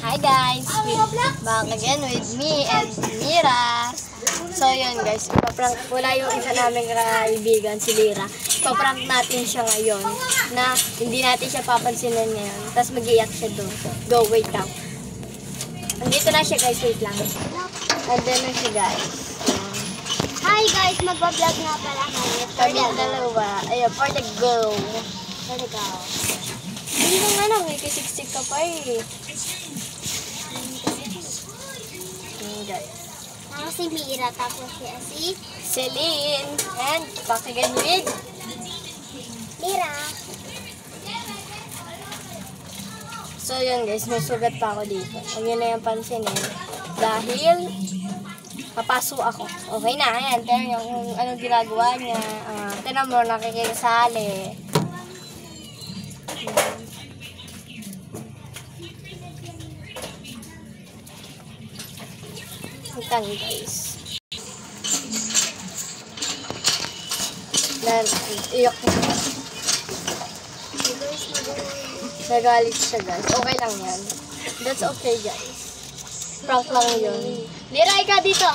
Hi guys! Back again with me and Mira. So yun guys, ipaprank, wala yung isa naming kaibigan, si Lira. Ipaprank natin siya ngayon na hindi natin siya papansinin ngayon. Tapos mag-iyak siya doon. Go, wait lang. Andito na siya guys, wait lang. Andito na siya guys. Hi guys, magbablog nga pala kami. Kami dalawa. Ayun, for the go. For the go. Hindi na nga lang, ikisiksik ka pa eh. Guys. Ako si Mira, tapos siya si Celine. And back again with Mira. So yun guys, may sugat pa ako dito. Huwag yun na yung pansinin. Dahil papaso ako. Okay na, ayan. Pero yung anong ginagawa niya, tinan mo, nakikisali. Itan guys. Then, iyak na. Nagalit siya guys. Okay lang yan. That's okay guys. Prank lang yun. Lira, ikaw dito.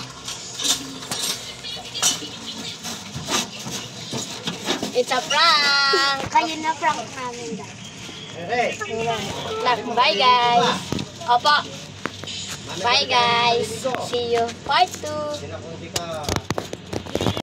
It's a prank! Kayo na prank namin guys. Bye guys. Opo. Bye guys. See you part 2.